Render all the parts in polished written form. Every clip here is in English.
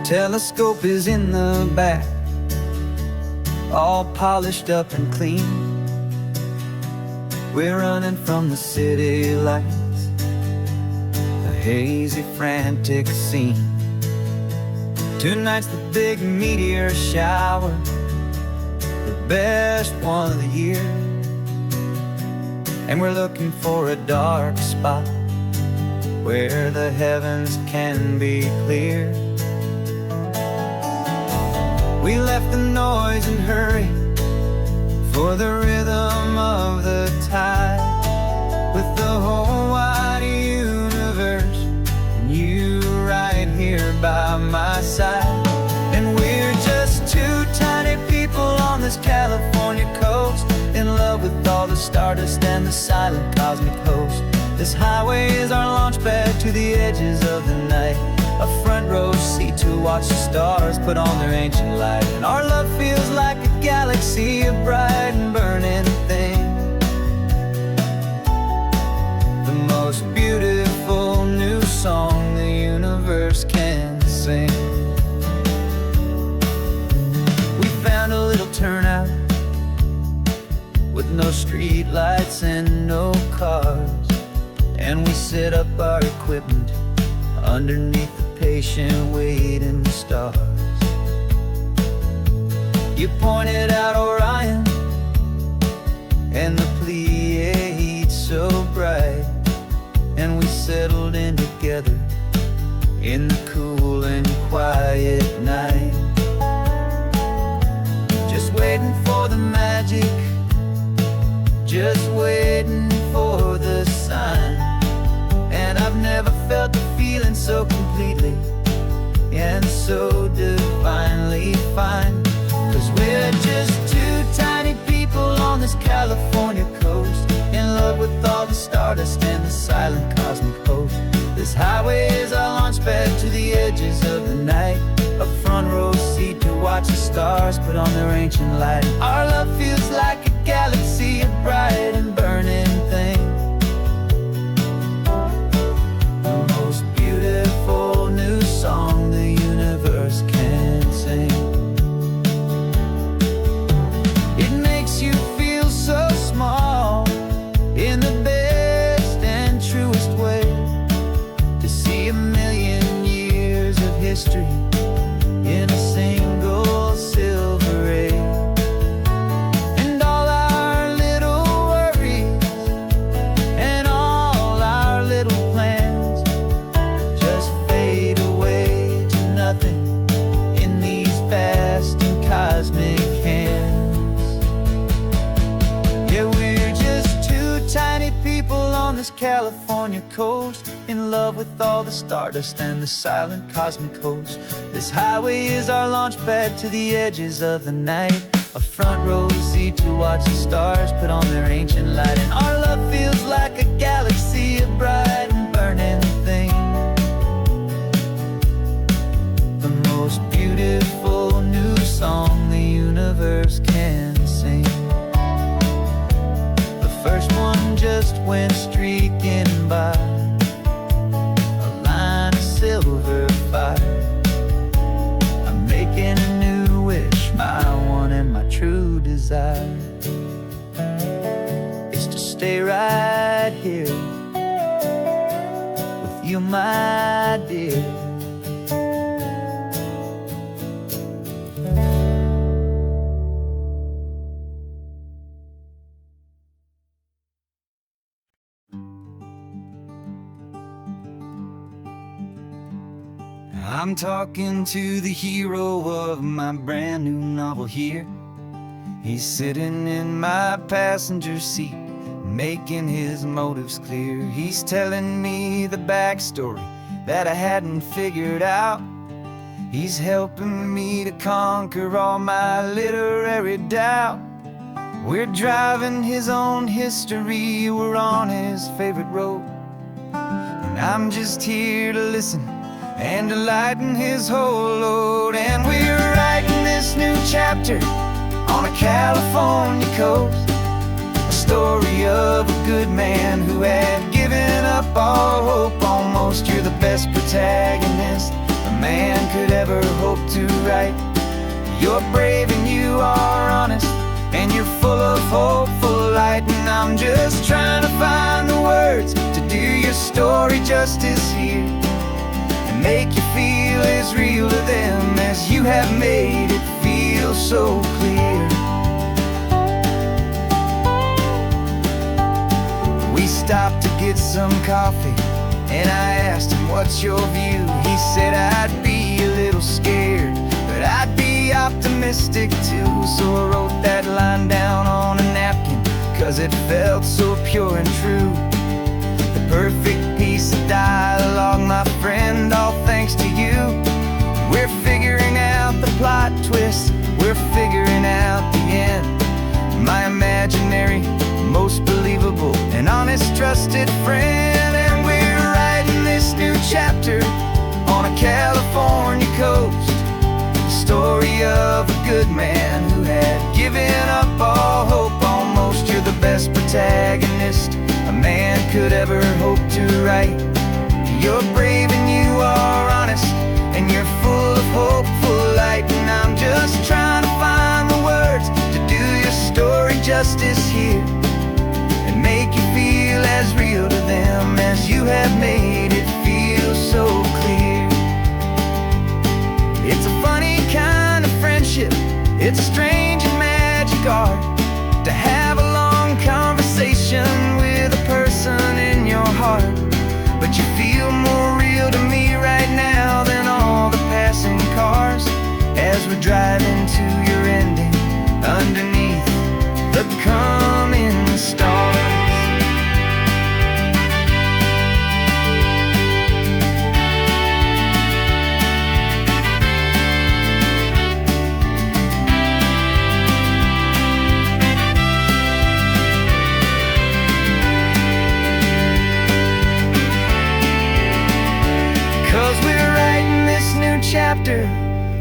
Telescope is in the back, all polished up and clean. We're running from the city lights, a hazy, frantic scene. Tonight's the big meteor shower, the best one of the year. And we're looking for a dark spot where the heavens can be clear. We left the noise and hurry for the rhythm of the tide, with the whole wide universe and you right here by my side. And we're just two tiny people on this California coast, in love with all the stardust and the silent cosmic host. This highway is our launch pad to the edges of the night, a front row seat to watch the stars put on their ancient light. And our love feels like a galaxy, a bright and burning thing, the most beautiful new song the universe can sing. We found a little turnout with no street lights and no cars, and we set up our equipment underneath the patient waiting stars. You pointed out Orion and the Pleiades so bright, and we settled in together in the cool and quiet night, just waiting for the magic, just waiting for the sign. And I've never felt the feeling so completely and so divinely fine, 'cause we're just two tiny people on this California coast, in love with all the stardust and the silent cosmic host. This highway is our launch pad to the edges of the night, a front row seat to watch the stars put on their ancient light. Our love feels like a galaxy, a bright and burning thing, the most beautiful new song the universe can sing. It makes you feel so small in the best and truest way, to see a million years of history in a single silver ray. And all our little worries and all our little plans just fade away to nothing in these vast and cosmic hands. Yeah, we're just two tiny people on this California coast, in love with all the stardust and the silent cosmic host. This highway is our launch pad to the edges of the night, a front row seat to watch the stars put on their ancient light. And our love feels like a galaxy, a bright and burning thing, the most beautiful new song the universe can sing. The first one just went streaking by, a line of silver fire. I'm making a new wish, my one and my true desire is to stay right here with you, my dear. I'm talking to the hero of my brand new novel here. He's sitting in my passenger seat, making his motives clear. He's telling me the backstory that I hadn't figured out. He's helping me to conquer all my literary doubt. We're driving his own history, we're on his favorite road, and I'm just here to listen and to lighten his whole load. And we're writing this new chapter on a California coast, a story of a good man who had given up all hope almost. You're the best protagonist, the man could ever hope to write. You're brave and you are honest, and you're full of hopeful light. And I'm just trying to find the words to do your story justice here, and make you feel as real to them as you have made it feel so clear. We stopped to get some coffee, and I asked him, what's your view? He said, I'd be a little scared, but I'd be optimistic too. So I wrote that line down on a napkin, 'cause it felt so pure and true. The perfect piece of dialogue, my friend, all thanks to you. We're figuring out the plot twist, we're figuring out the end. My imaginary, most believable and honest trusted friend. And we're writing this new chapter on a California coast, the story of a good man who had given up all hope almost. You're the best protagonist a man could ever hope to write. You're brave and you are honest, and you're full of hopeful light. And I'm just trying to find the words to do your story justice here, and make you feel as real to them as you have made it feel so clear. It's a funny kind of friendship, it's a strange and magic art to have a long conversation with a person in your heart. But you feel more real to me right now than all the passing cars, as we're driving to your ending underneath the coming stars. 'Cause we're writing this new chapter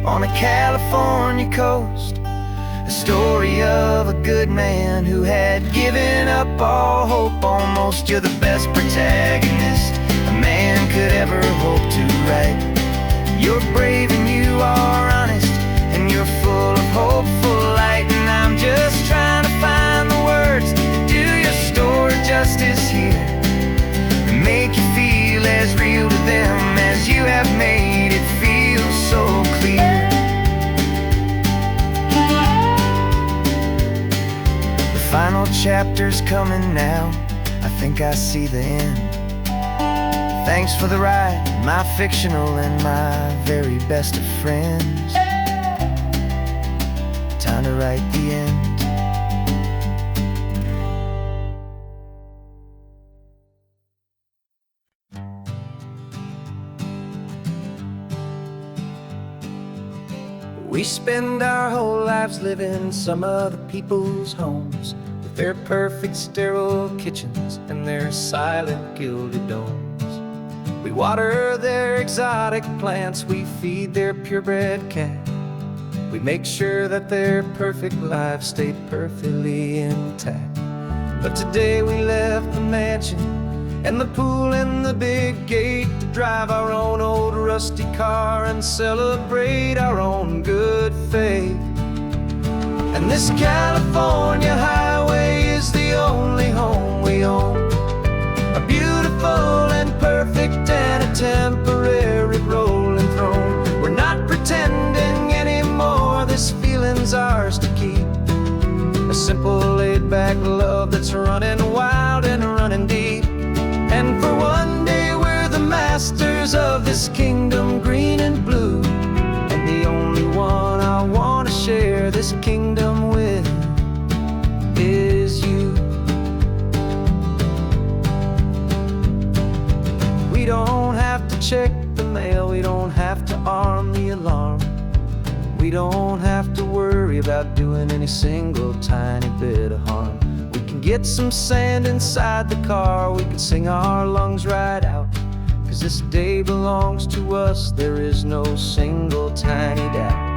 on a California coast, a story of a good man who had given up all hope almost. You're the best protagonist a man could ever hope to write. You're brave and you are honest, and you're full of hopeful light. And I'm just trying to find the words to do your story justice here, and make you feel as real to them as you have made it feel so clear. The final chapter's coming now, I think I see the end. Thanks for the ride, my fictional and my very best of friends. Time to write the end. We spend our whole lives living some other people's homes, with their perfect sterile kitchens and their silent gilded domes. We water their exotic plants, we feed their purebred cat. We make sure that their perfect lives stay perfectly intact. But today we left the mansion and the pool and the big gate to drive our own old rusty car and celebrate our own good faith. And this California highway is the only home we own, a beautiful and perfect and a temporary rolling throne. We're not pretending anymore, this feeling's ours to keep, a simple laid-back love that's running wild and running deep. And for one day we're the masters of this kingdom green and blue, and the only one I want to share this kingdom with is you. We don't have to check the mail, we don't have to arm the alarm, we don't have to worry about doing any single tiny bit of harm. We can get some sand inside the car, we can sing our lungs right out, 'cause this day belongs to us, there is no single tiny doubt.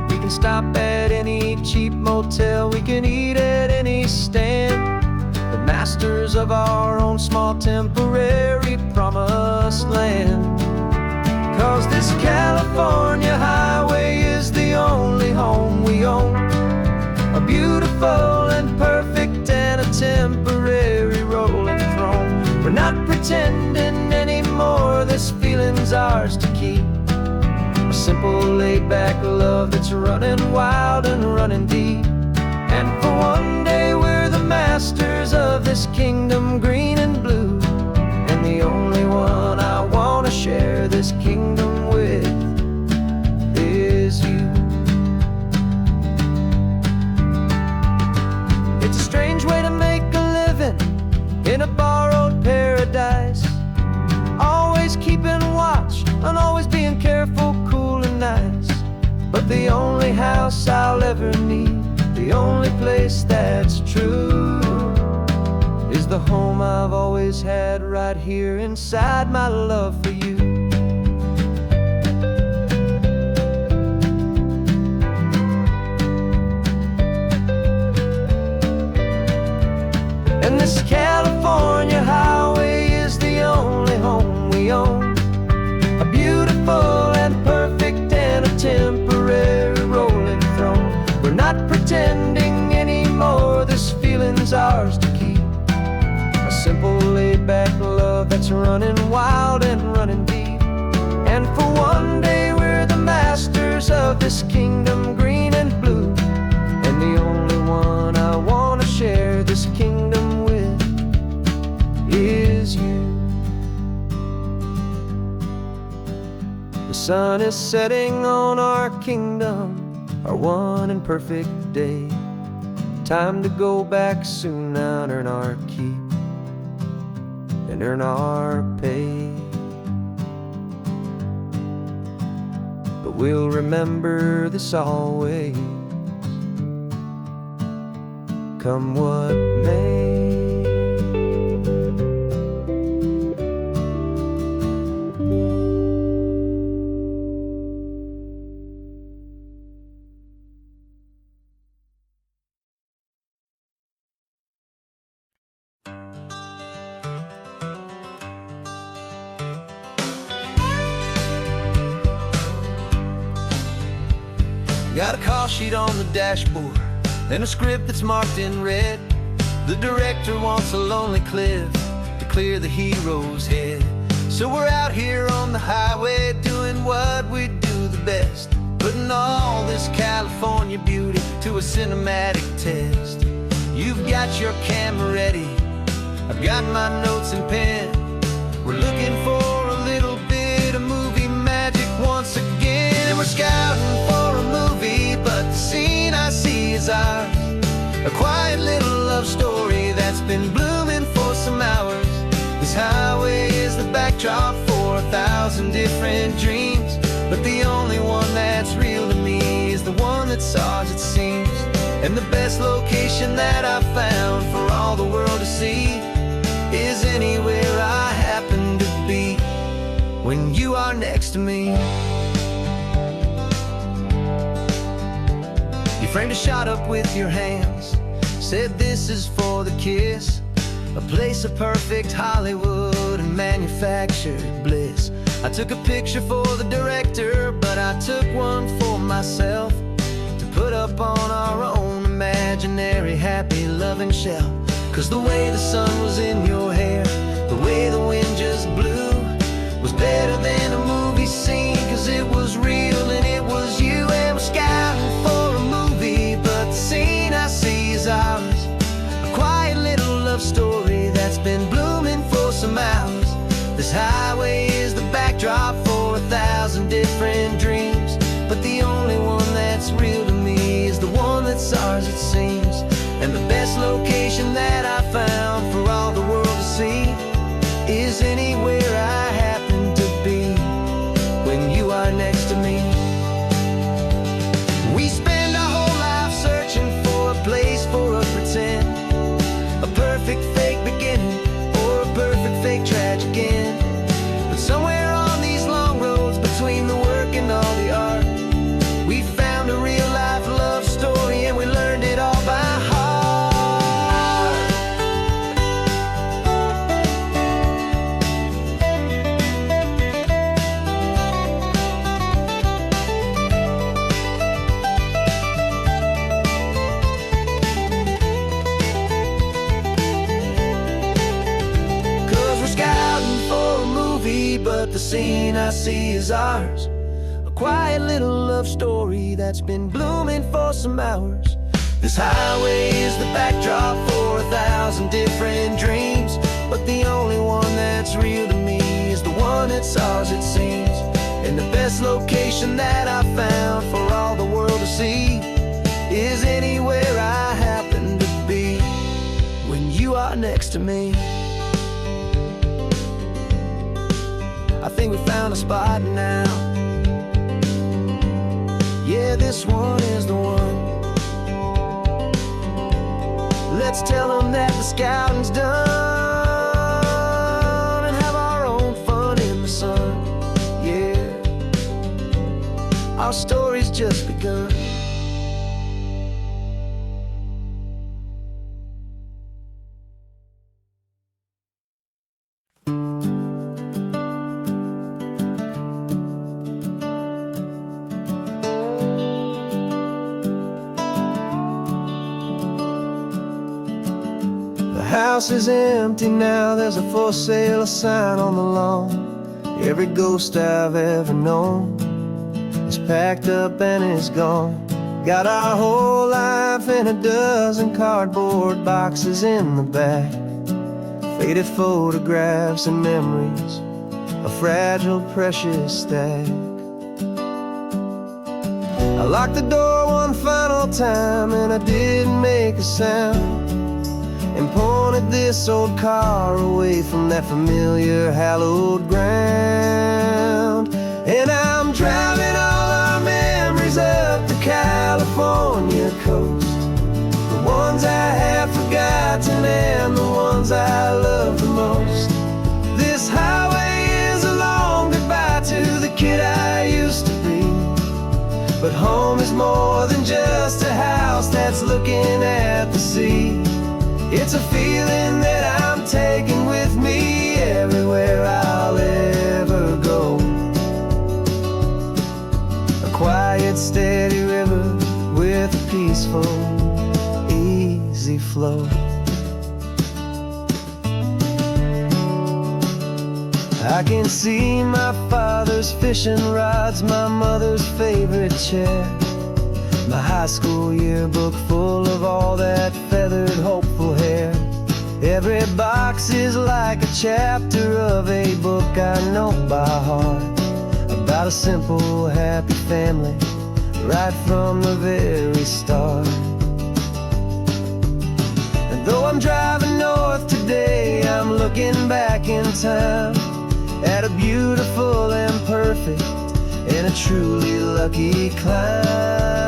We can stop at any cheap motel, we can eat at any stand, the masters of our own small temporary promised land. 'cause this California highway is the only home we own. A beautiful and perfect and a temporary rolling throne. We're not pretending anymore, this feeling's ours to keep. A simple laid-back love that's running wild and running deep. And for one day we're the masters of this kingdom green and blue. And the only one I want to share this kingdom with is you. It's a strange way to make a living in a borrowed paradise. Always keeping watch and always being careful, cool and nice. But the only house I'll ever need, the only place that's true, is the home I've always had right here inside my love for you. And this California highway is the only home we own. A beautiful and perfect and a temporary rolling throne. We're not pretending anymore, this feeling's ours to keep. A simple laid-back love that's running wild and running deep. And for one day we're the masters of this kingdom green and blue. And the only one I want to share this kingdom with is you. The sun is setting on our kingdom, our one and perfect day. Time to go back soon now and earn our keep and earn our pay. But we'll remember this always, come what may. Got a call sheet on the dashboard and a script that's marked in red. The director wants a lonely cliff to clear the hero's head. So we're out here on the highway doing what we do the best, putting all this California beauty to a cinematic test. You've got your camera ready, I've got my notes and pen. We're looking for a little bit of movie magic once again. And we're scouting for a movie, but the scene I see is ours. A quiet little love story that's been blooming for some hours. This highway is the backdrop for 1,000 different dreams, but the only one that's real to me is the one that's ours, it seems. And the best location that I've found for all the world to see is anywhere I happen to be when you are next to me. You framed a shot up with your hands, said this is for the kiss, a place of perfect Hollywood and manufactured bliss. I took a picture for the director, but I took one for myself to put up on our own imaginary happy loving shelf. 'Cause the way the sun was in your hair, the way the wind just blew, was better than a movie scene, 'cause it was real and it was you. And we're scouting for a movie, but the scene I see is ours. A quiet little love story that's been blooming for some hours. This highway is the backdrop for 1,000 different dreams, but the only one that's real to me is the one that's ours, it seems. And the best location that I found for all the world to see is anywhere I happen to be when you are next the scene I see is ours. A quiet little love story that's been blooming for some hours. This highway is the backdrop for 1,000 different dreams, but the only one that's real to me is the one that's ours, it seems. And the best location that I found for all the world to see is anywhere I happen to be when you are next to me. I think we found a spot now. Yeah, this one is the one. Let's tell them that the scouting's done and have our own fun in the sun. Yeah, our story's just begun. The house is empty now, there's a for sale sign on the lawn. Every ghost I've ever known is packed up and is gone. Got our whole life in a dozen cardboard boxes in the back. Faded photographs and memories, a fragile, precious stack. I locked the door one final time and I didn't make a sound, and pointed this old car away from that familiar hallowed ground. And I'm driving all our memories up the California coast, the ones I have forgotten and the ones I love the most. This highway is a long goodbye to the kid I used to be, but home is more than just a house that's looking at the sea. It's a feeling that I'm taking with me everywhere I'll ever go. A quiet, steady river with a peaceful, easy flow. I can see my father's fishing rods, my mother's favorite chair, my high school yearbook full of all that feathered, hopeful hair. Every box is like a chapter of a book I know by heart, about a simple, happy family right from the very start. And though I'm driving north today, I'm looking back in time at a beautiful and perfect and a truly lucky climb.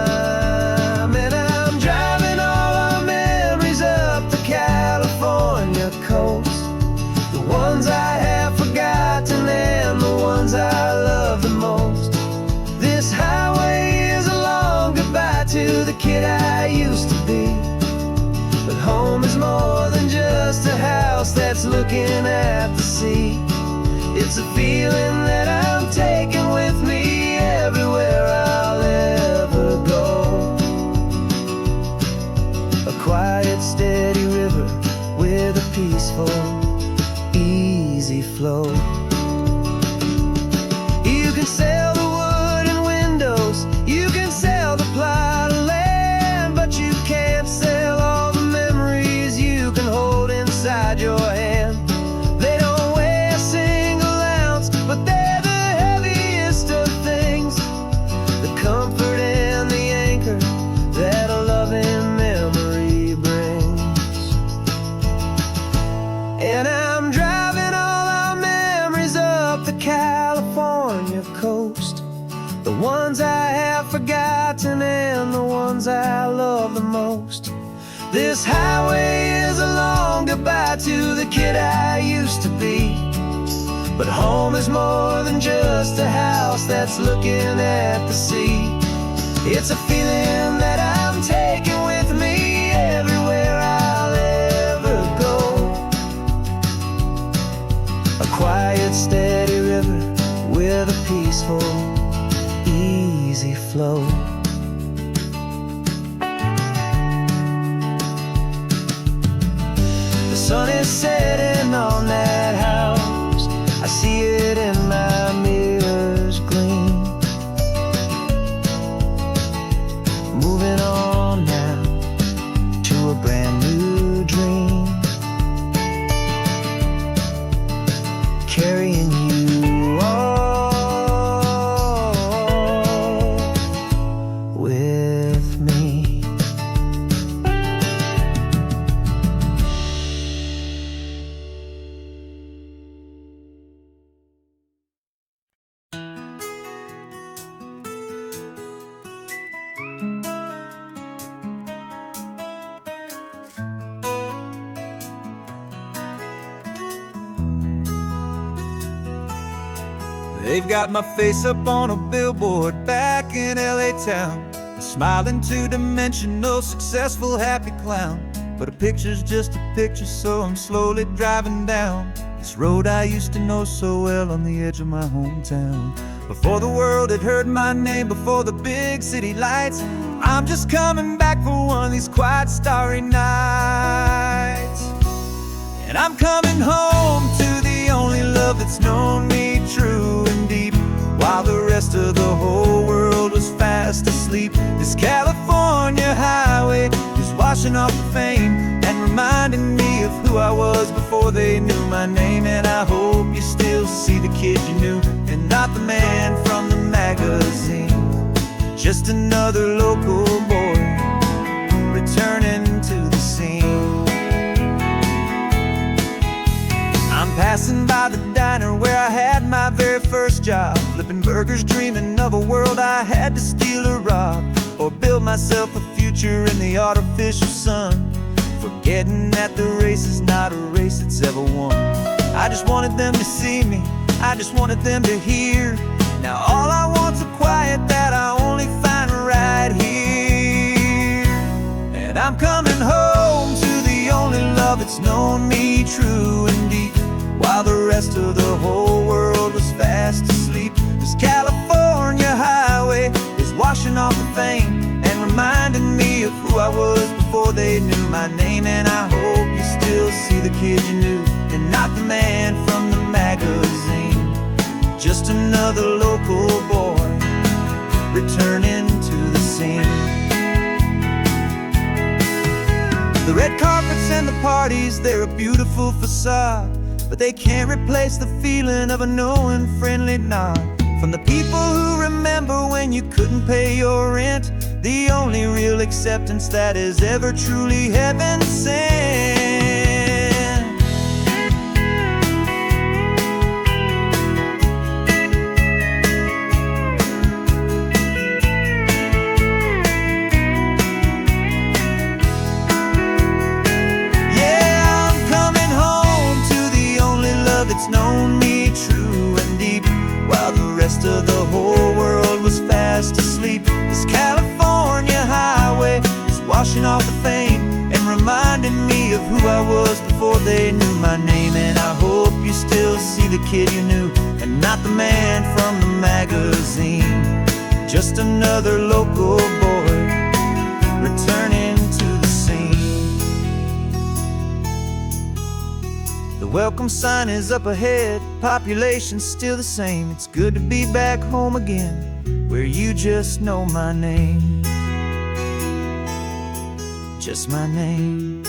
And I'm driving all our memories up the California coast, the ones I have forgotten and the ones I love the most. This highway is a long goodbye to the kid I used to be, but home is more than just a house that's looking at the sea. It's a feeling that I'm taking with me everywhere I'll ever go. A quiet, steady river with a peaceful, easy flow. You can sell the wood and windows, you can sell the plot of land, but you can't sell all the memories you can hold inside your hand. They don't weigh a single ounce, but they're the heaviest of things, the comfort and the anchor that a loving memory brings. And I'm driving all our memories up the California coast, the ones I have forgotten and the ones I love the most. This highway is a long goodbye to the kid I used to be, but home is more than just a house that's looking at the sea. It's a feeling that I'm taking with me everywhere I'll ever go. A quiet, steady river with a peaceful, easy flow. The sun is setting on that house, I see it in my They've got my face up on a billboard back in LA town, a smiling two-dimensional, successful, happy clown. But a picture's just a picture, so I'm slowly driving down this road I used to know so well on the edge of my hometown. Before the world had heard my name, before the big city lights, I'm just coming back for one of these quiet, starry nights. And I'm coming home to the only love that's known me true and deep, while the rest of the whole world was fast asleep. This California highway is washing off the fame and reminding me of who I was before they knew my name. And I hope you still see the kid you knew, and not the man from the magazine. Just another local boy returning to the scene. I'm passing by the diner where I had my very first job, flipping burgers, dreaming of a world I had to steal or rob, or build myself a future in the artificial sun, forgetting that the race is not a race that's ever won. I just wanted them to see me, I just wanted them to hear. Now all I want's a quiet that I only find right here. And I'm coming home to the only love that's known me true and deep, while the rest of the whole world was fast asleep. This California highway is washing off the fame and reminding me of who I was before they knew my name. And I hope you still see the kid you knew, and not the man from the magazine. Just another local boy returning to the scene. The red carpets and the parties, they're a beautiful facade, but they can't replace the feeling of a knowing, friendly nod from the people who remember when you couldn't pay your rent. The only real acceptance that is ever truly heaven sent. It's known me true and deep, while the rest of the whole world was fast asleep. This California highway is washing off the fame and reminding me of who I was before they knew my name. And I hope you still see the kid you knew, and not the man from the magazine. Just another local boy returning to the scene. The welcome sign is up ahead, population's still the same. It's good to be back home again, where you just know my name. Just my name.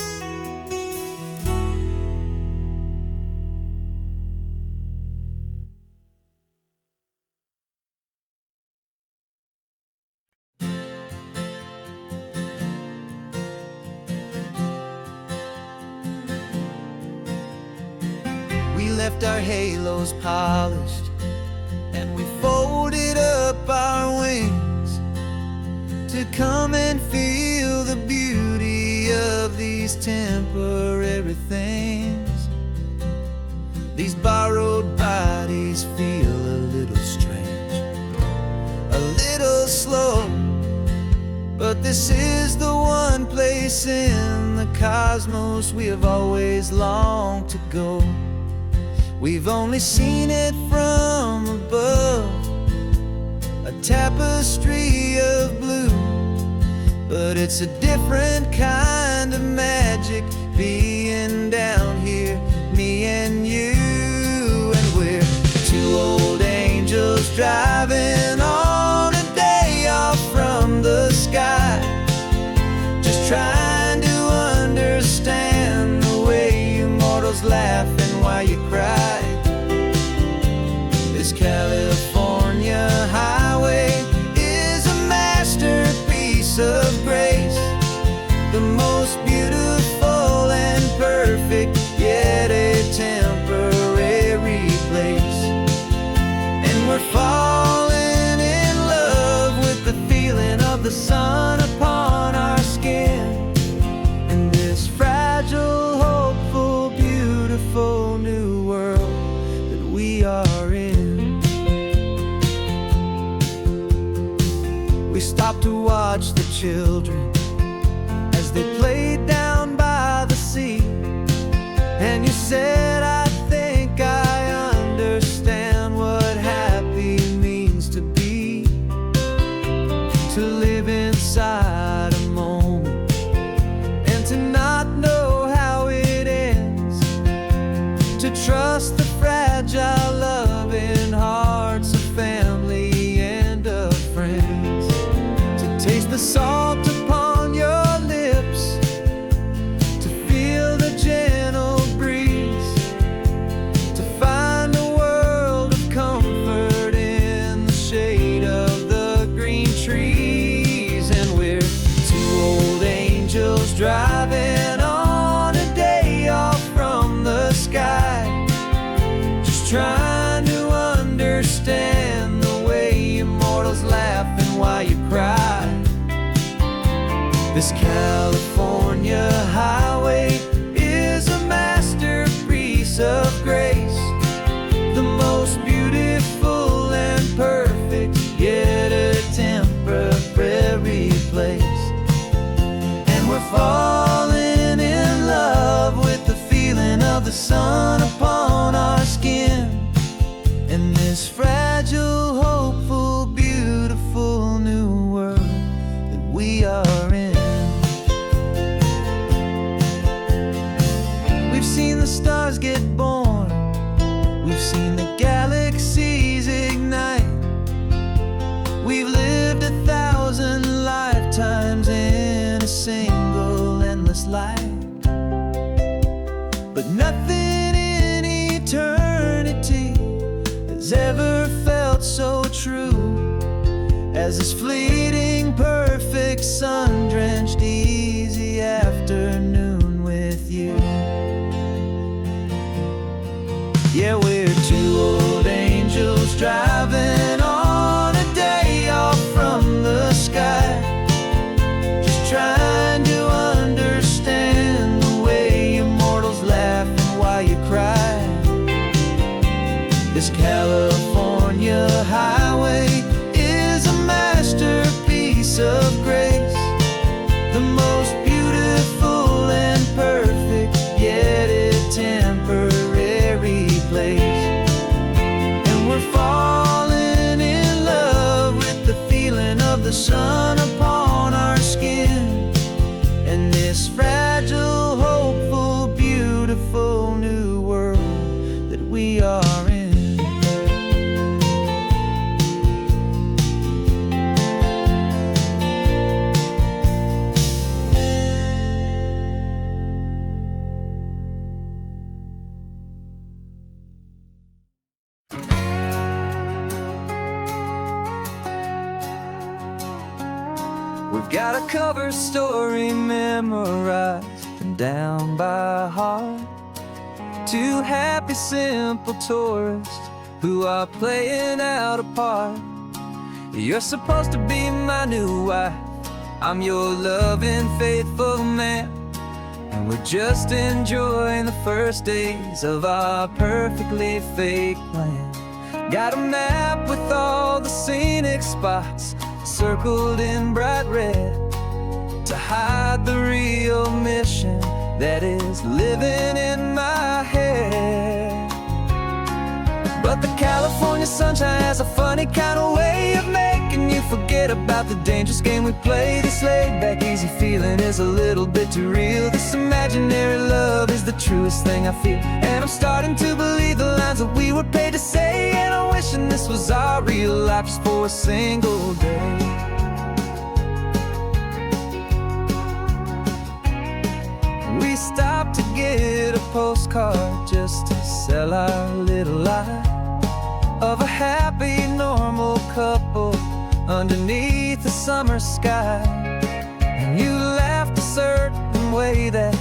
We left our halos polished, and we folded up our wings to come and feel the beauty of these temporary things. These borrowed bodies feel a little strange, a little slow, but this is the one place in the cosmos we have always longed to go. We've only seen it from above, a tapestry of blue, but it's a different kind of magic being down here, me and you. And we're two old angels driving on a day off from the sky, just trying to understand the way you mortals laugh and why you cry. This California highway is a masterpiece of grace, the most beautiful and perfect, yet a temporary place. And we're falling in love with the feeling of the sun upon our skin, in this fragile, hopeful, beautiful new world that we are in. We stopped to watch the children as they played down by the sea. And you said, I think I understand what happy means to be. To live inside a moment and to not know how it ends. To trust the fragile loving hearts of family and of friends. To taste the salt upon your lips, to feel the gentle breeze, to find a world of comfort in the shade of the green trees. And we're two old angels driving on a day off from the sky, just trying to understand the way immortals laugh and why you cry. This California highway is a masterpiece of grace, the most beautiful and perfect, yet a temporary place. And we're falling in love with the feeling of the sun upon our skin, in this fragile, hopeful, beautiful new world that we are in. We've seen the stars get born, we've seen the galaxies ignite. We've lived 1,000 lifetimes in a single endless life. But nothing in eternity has ever felt so true as this fleeting, perfect, sun-drenched, easy afternoon with you. Yeah, we're two old angels driving on a day off from the sky, just trying to understand the way immortals laugh and why you cry. This California highway is a masterpiece of grace, the most beautiful and perfect, yet a temporary place. And we're falling in love with the feeling of the sun upon our skin, and this fragile, hopeful, beautiful new world that we are in. We've got a cover story memorized and down by heart. Two happy, simple tourists who are playing out a part. You're supposed to be my new wife, I'm your loving, faithful man, and we're just enjoying the first days of our perfectly fake plan. Got a map with all the scenic spots circled in bright red to hide the real mission that is living in my head. But the California sunshine has a funny kind of way of making you forget about the dangerous game we play. This laid-back, easy feeling is a little bit too real. This imaginary love is the truest thing I feel, and I'm starting to believe the lines that we were paid to say. And I'm wishing this was our real life just for a single day. We stopped to get a postcard just to sell our little lie of a happy, normal couple underneath the summer sky. And you laughed a certain way that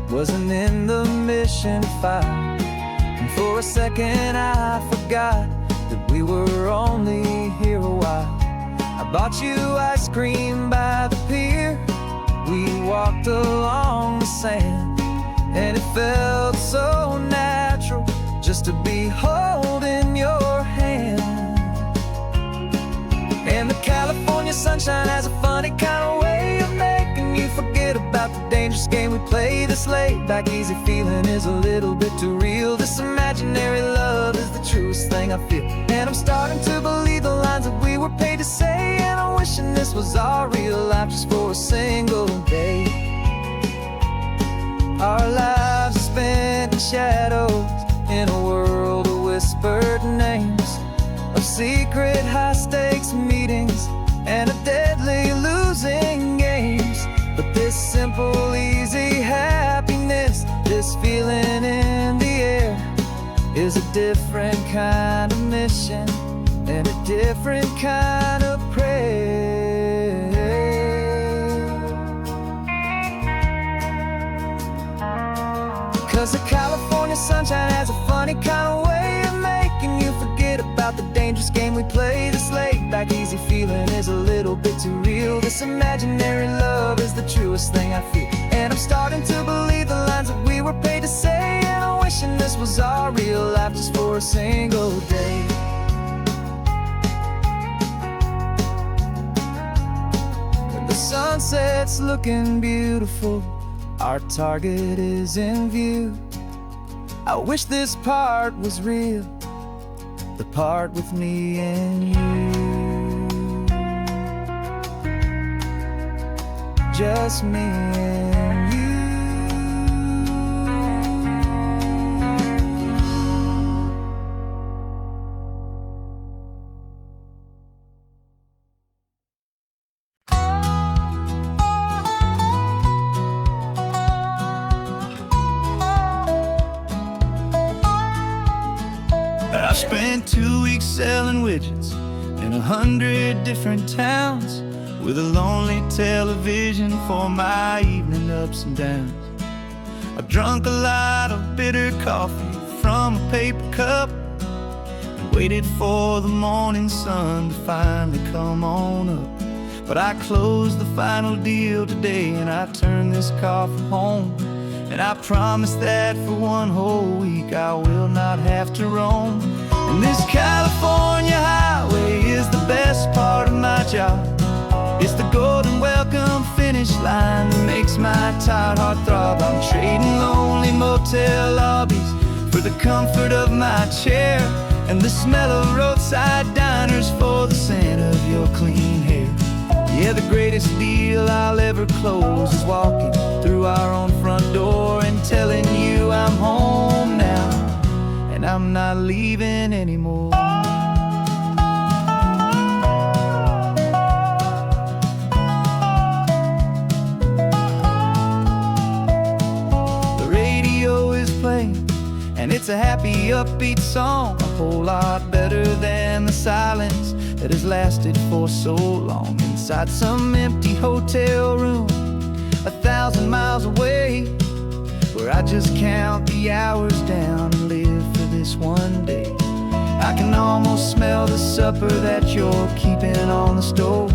wasn't in the mission file, and for a second I forgot that we were only here a while. I bought you ice cream by the pier, we walked along the sand, and it felt so natural just to be holding your hand. And the California California sunshine has a funny kind of way of making you forget about the dangerous game we play. This laid back easy feeling is a little bit too real. This imaginary love is the truest thing I feel, and I'm starting to believe the lines that we were paid to say. And I'm wishing this was our real life just for a single day. Our lives are spent in shadows, in a world of whispered names, of secret high-stakes meetings and of deadly losing games. But this simple, easy happiness, this feeling in the air, is a different kind of mission and a different kind of prayer. 'Cause the California sunshine has a funny kind of way of making you forget about the dangerous game we play. This laid back easy feeling is a little bit too real. This imaginary love is the truest thing I feel, and I'm starting to believe the lines that we were paid to say. And I'm wishing this was our real life just for a single day. When the sunset's looking beautiful, our target is in view. I wish this part was real, the part with me and you. Just me and you. I spent 2 weeks selling widgets in 100 different towns, with a lonely television for my evening ups and downs. I drunk a lot of bitter coffee from a paper cup and waited for the morning sun to finally come on up. But I closed the final deal today, and I turned this car from home. And I promise that for one whole week I will not have to roam. And this California highway is the best part of my job. It's the golden welcome finish line that makes my tired heart throb. I'm trading lonely motel lobbies for the comfort of my chair, and the smell of roadside diners for the scent of your clean hair. Yeah, the greatest deal I'll ever close is walking through our own front door and telling you I'm home now, and I'm not leaving anymore. The radio is playing, and it's a happy, upbeat song, a whole lot better than the silence that has lasted for so long inside some empty hotel room 1,000 miles away, where I just count the hours down and live for this one day. I can almost smell the supper that you're keeping on the stove,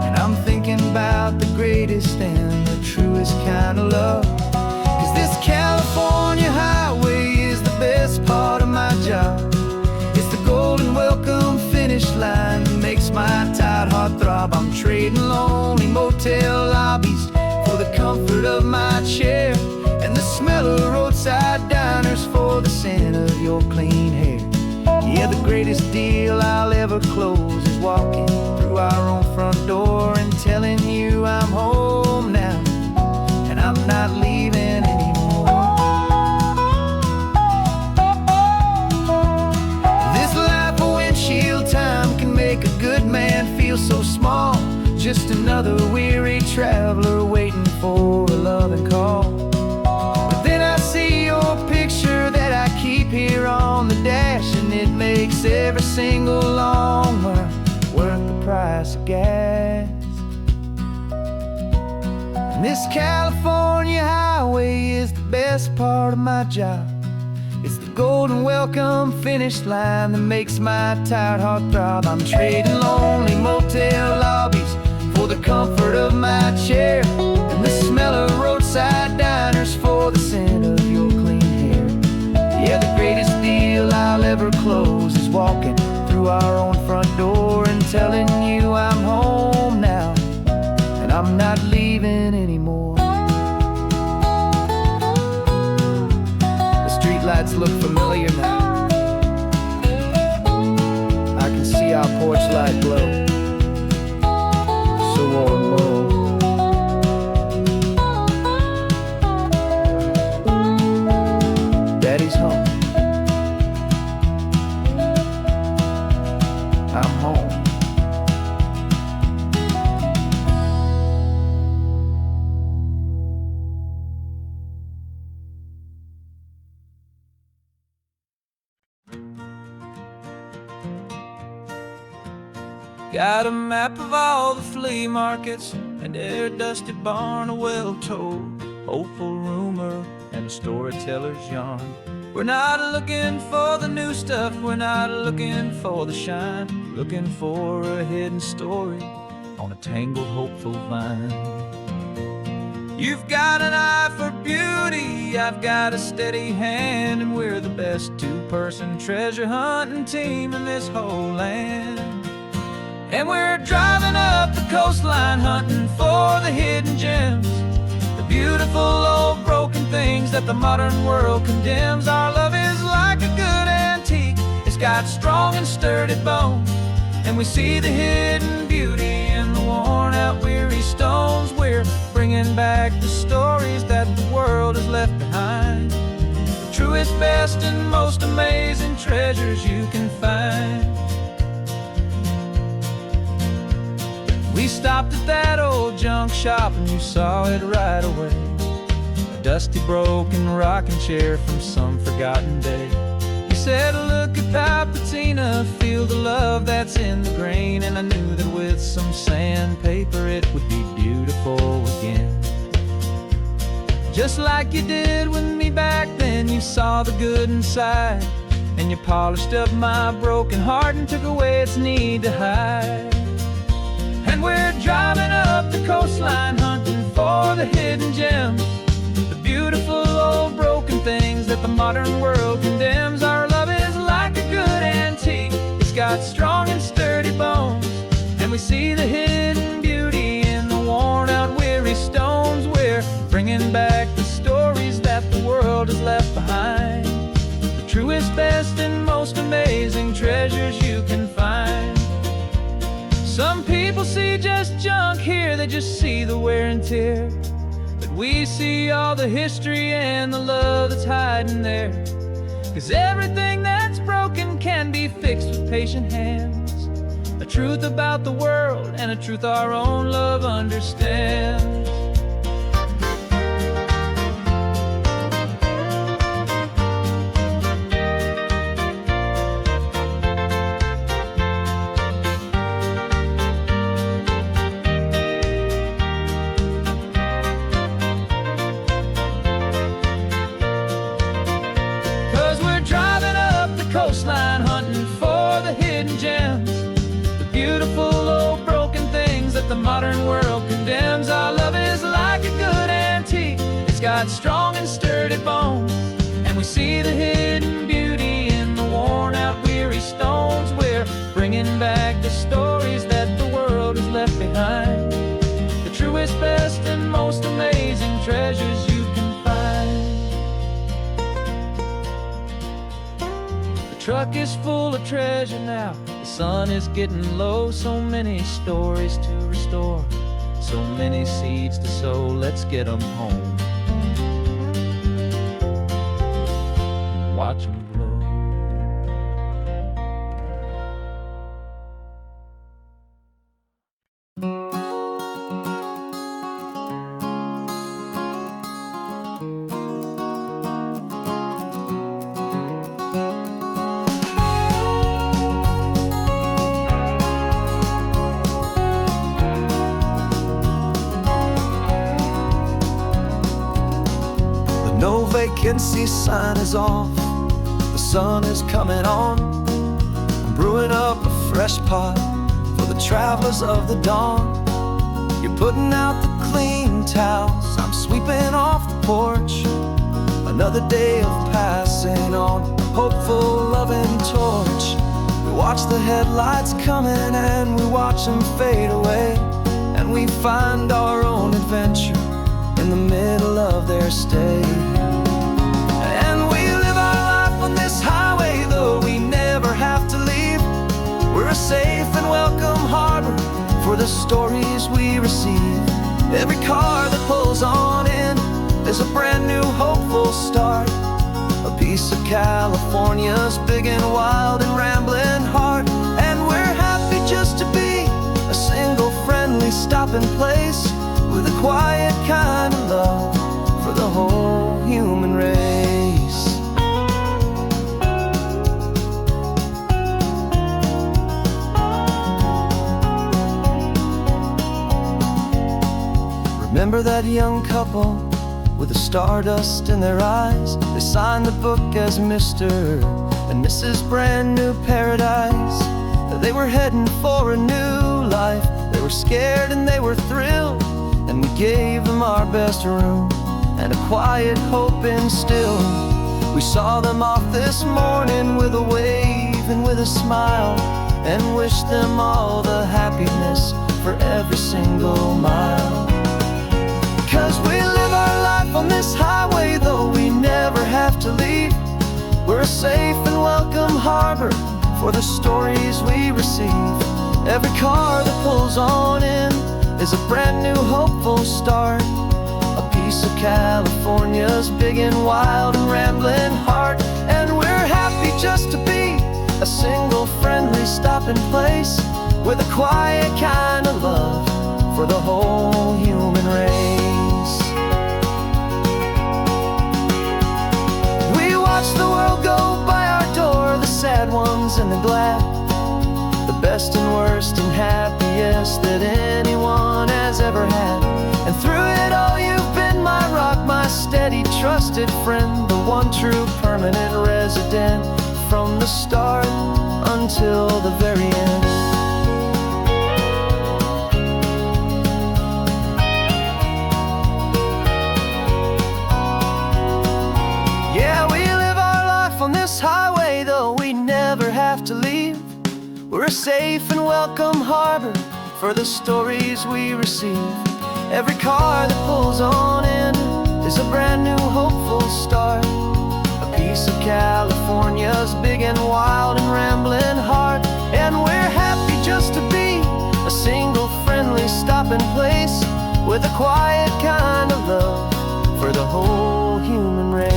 and I'm thinking about the greatest and the truest kind of love. 'Cause this California highway is the best part of my job. It's the golden welcome finish line that makes my tired heart throb. I'm trading lonely motel lobbies for the comfort of my chair, and the smell of roadside diners for the scent of your clean hair. Yeah, the greatest deal I'll ever close is walking through our own front door and telling you I'm home now, and I'm not leaving anymore. This life of windshield time can make a good man feel so small, just another weary traveler waiting for a loving call. But then I see your picture that I keep here on the dash, and it makes every single long mile worth the price of gas. And this California highway is the best part of my job. It's the golden welcome finish line that makes my tired heart throb. I'm trading lonely motel lobbies for the comfort of my chair, and the smell of roadside diners for the scent of your clean hair. Yeah, the greatest deal I'll ever close is walking through our own front door and telling you I'm home streetlight glow. So warm, Daddy's home. I'm home. Got a map of all the flea markets and their dusty barn, a well-told, hopeful rumor, and a storyteller's yarn. We're not looking for the new stuff, we're not looking for the shine, looking for a hidden story on a tangled, hopeful vine. You've got an eye for beauty, I've got a steady hand, and we're the best two-person treasure hunting team in this whole land. And we're driving up the coastline hunting for the hidden gems, the beautiful old broken things that the modern world condemns. Our love is like a good antique, it's got strong and sturdy bones, and we see the hidden beauty in the worn out weary stones. We're bringing back the stories that the world has left behind, the truest, best, and most amazing treasures you can find. We stopped at that old junk shop and you saw it right away, a dusty, broken rocking chair from some forgotten day. You said, look at that patina, feel the love that's in the grain, and I knew that with some sandpaper it would be beautiful again. Just like you did with me back then, you saw the good inside, and you polished up my broken heart and took away its need to hide. And we're driving up the coastline hunting for the hidden gems, the beautiful old broken things that the modern world condemns. Our love is like a good antique, it's got strong and sturdy bones, and we see the hidden beauty in the worn out weary stones. We're bringing back the stories that the world has left behind, the truest, best, and most amazing treasures you can find. Some people see just junk here, they just see the wear and tear, but we see all the history and the love that's hiding there. 'Cause everything that's broken can be fixed with patient hands, a truth about the world and a truth our own love understands. Coastline hunting for the hidden gems, the beautiful old broken things that the modern world condemns. Our love is like a good antique, it's got strong and sturdy bones, and we see the hidden beauty in the worn out weary stones. We're bringing back the stories that the world has left behind, the truest, best, and most amazing treasures you can find. The truck is full of treasure now, the sun is getting low. So many stories to restore, so many seeds to sow. Let's get them home, watch them blow. No vacancy sign is off, the sun is coming on. I'm brewing up a fresh pot for the travelers of the dawn. You're putting out the clean towels, I'm sweeping off the porch. Another day of passing on, a hopeful, loving torch. We watch the headlights coming and we watch them fade away, and we find our own adventure in the middle of their stay. And we live our life on this highway, though we never have to leave. We're a safe and welcome for the stories we receive. Every car that pulls on in is a brand new hopeful start. A piece of California's big and wild and rambling heart. And we're happy just to be a single friendly stopping place with a quiet kind of love for the whole human race. Remember that young couple with the stardust in their eyes? They signed the book as Mr. and Mrs. Brand New Paradise. They were heading for a new life. They were scared and they were thrilled, and we gave them our best room and a quiet hope instilled. We saw them off this morning with a wave and with a smile, and wished them all the happiness for every single mile. 'Cause we live our life on this highway, though we never have to leave. We're a safe and welcome harbor for the stories we receive. Every car that pulls on in is a brand new hopeful start. A piece of California's big and wild and rambling heart. And we're happy just to be a single friendly stopping place with a quiet kind of love for the whole human race. We watch the world go by our door, the sad ones and the glad, the best and worst and happiest that anyone has ever had. And through it all you've been my rock, my steady trusted friend, the one true permanent resident from the start until the very end. Yeah, we live our life on this highway, though we never have to leave. We're a safe and welcome harbor for the stories we receive. Every car that pulls on in is a brand new hopeful start. A piece of California's big and wild and rambling heart. And we're happy just to be a single friendly stopping place with a quiet kind of love for the whole human race.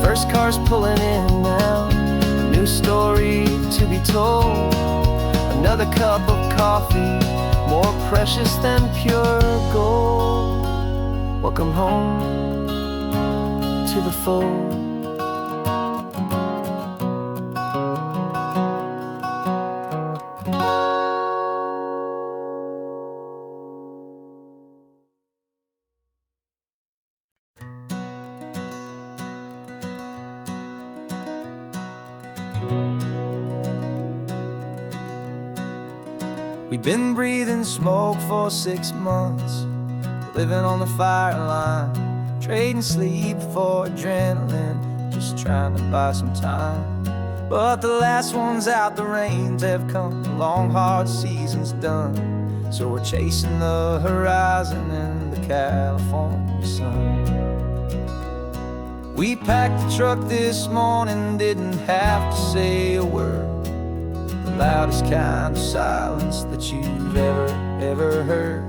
First car's pulling in now, a new story to be told. Another cup of coffee, more precious than pure gold. Welcome home to the fold. We've been breathing smoke for 6 months, living on the fire line, trading sleep for adrenaline, just trying to buy some time. But the last one's out, the rains have come, the long hard season's done. So we're chasing the horizon in the California sun. We packed the truck this morning, didn't have to say a word. Loudest kind of silence that you've ever heard.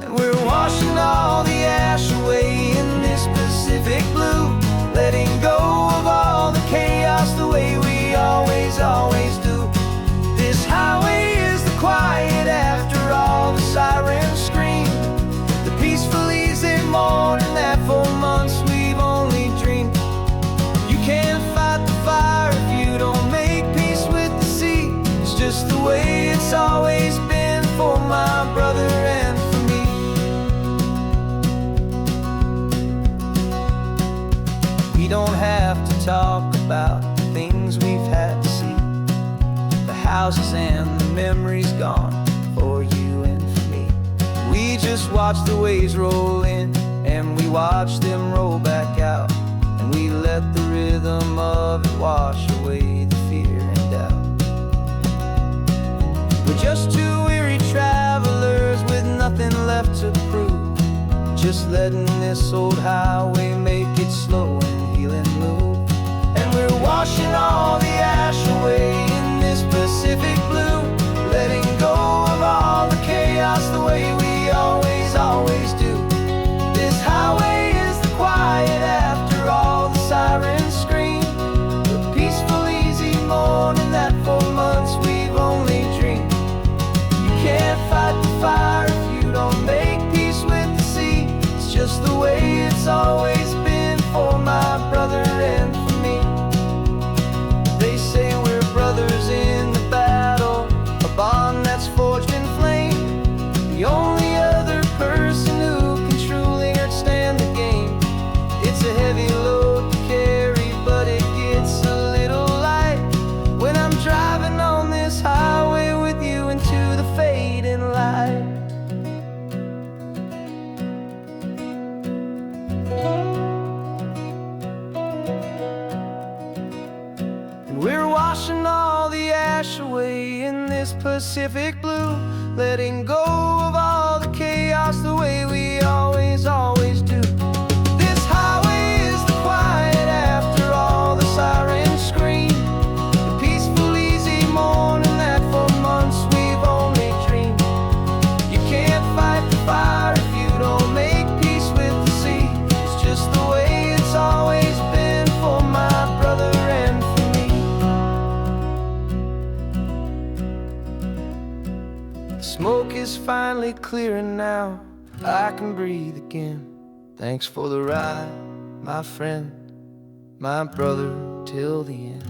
And we're washing all the ash away in this Pacific blue, letting go of all the chaos the way we always do. This highway is the quiet after all the sirens scream, the peaceful easy morning that for months we've only dreamed. You can't fight the fire if you don't make peace with the sea. Just the way it's always been for my brother and for me. We don't have to talk about the things we've had to see, the houses and the memories gone for you and for me. We just watch the waves roll in, and we watch them roll back out, and we let the rhythm of it wash away the fear and doubt. We're just two weary travelers with nothing left to prove, just letting this old highway make its slow and healing move. And we're washing all the ash away in this Pacific blue, letting go of all the chaos the way we always, always do. This highway is the quiet after all the sirens scream, the peaceful, easy morning that for months we've only dreamed. You can't fight the fire if you don't make peace with the sea. It's just the way it's always been for my brother and for me. They say we're brothers in the battle, a bond that's forged in flame. The only other person who can truly understand the game. It's a heavy load to carry, but it gets a little light when I'm driving on this highway with you into the fading light. And we're washing all the ash away in this Pacific blue, letting go of all the chaos the way we always, always do. This highway is the quiet after all the sirens scream, the peaceful, easy morning that for months we've only dreamed. You can't fight the fire if you don't make peace with the sea. It's just the way it's always been for my brother and for me. The smoke is finally clearing now, I can breathe again. Thanks for the ride, my friend, my brother, till the end.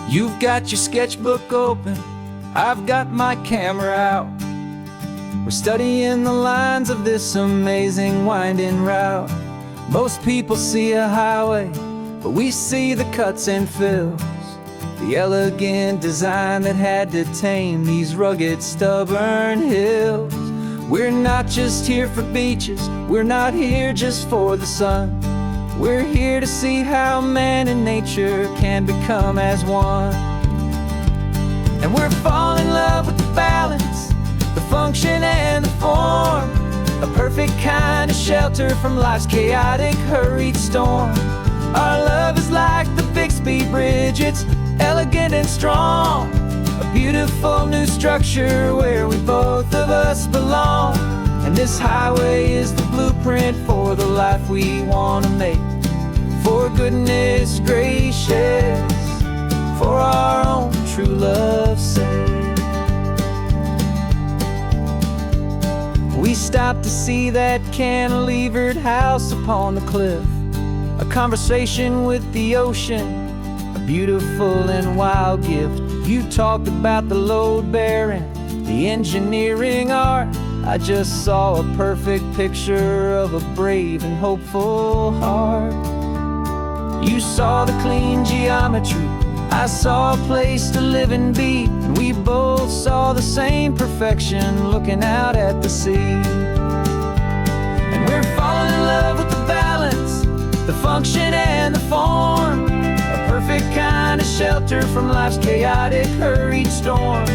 You've got your sketchbook open, I've got my camera out. We're studying the lines of this amazing winding route. Most people see a highway, but we see the cuts and fills, the elegant design that had to tame these rugged, stubborn hills. We're not just here for beaches, we're not here just for the sun. We're here to see how man and nature can become as one. And we're falling in love with the balance, the function and the form, a perfect kind of shelter from life's chaotic, hurried storm. Our love is like the Bixby Bridge, it's elegant and strong, a beautiful new structure where we both of us belong. And this highway is the blueprint for the life we want to make. For goodness gracious, for our own true love's sake. We stopped to see that cantilevered house upon the cliff, a conversation with the ocean, a beautiful and wild gift. You talked about the load bearing, the engineering art. I just saw a perfect picture of a brave and hopeful heart. You saw the clean geometry, I saw a place to live and be, and we both saw the same perfection looking out at the sea. And we're falling in love with the balance, the function and the form, a perfect kind of shelter from life's chaotic, hurried storm.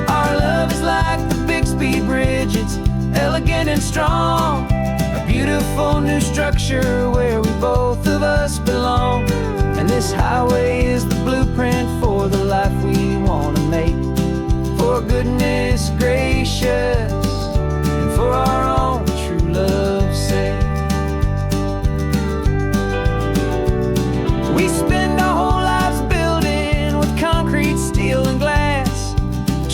Our love is like the Bixby Bridge, it's elegant and strong, a beautiful new structure where we both of us belong. And this highway is the blueprint for the life we want to make. For goodness gracious, and for our own true love's sake. We spend our whole lives building with concrete, steel and glass,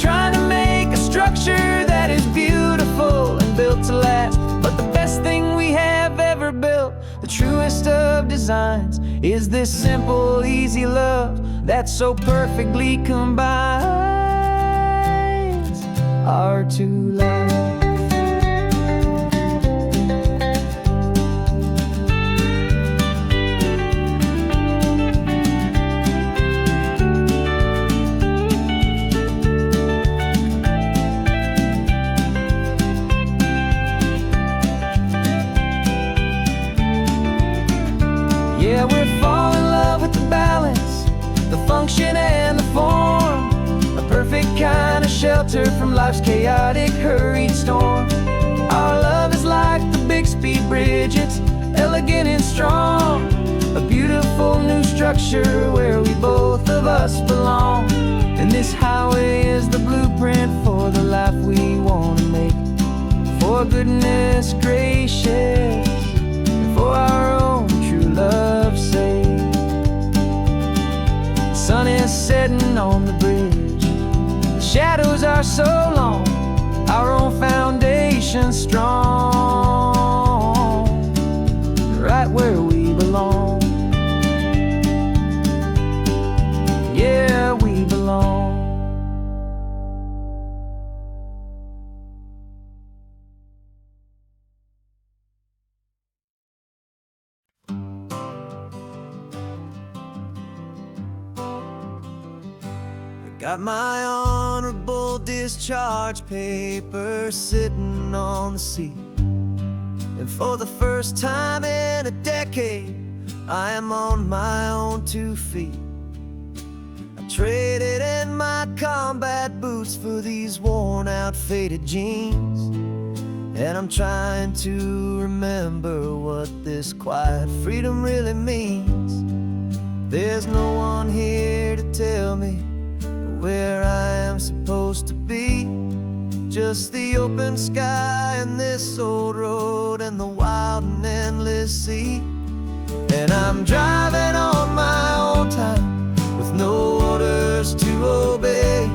trying to make a structure that is beautiful and built to last. But the best thing we have ever built, the truest of designs, is this simple, easy love that so perfectly combines our two lives. Yeah, we're falling in love with the balance, shelter from life's chaotic, hurried storm. Our love is like the Bixby Bridge, it's elegant and strong. A beautiful new structure where we both of us belong. And this highway is the blueprint for the life we want to make. For goodness gracious, and for our own true love's sake. The sun is setting on the bridge, the shadows are so long, our own foundation strong, right where we belong. Yeah, we belong. Got my honorable discharge paper sitting on the seat, and for the first time in a decade, I am on my own 2 feet. I traded in my combat boots for these worn out faded jeans, and I'm trying to remember what this quiet freedom really means. There's no one here to tell me where I am supposed to be, just the open sky and this old road and the wild and endless sea. And I'm driving on my own time with no orders to obey,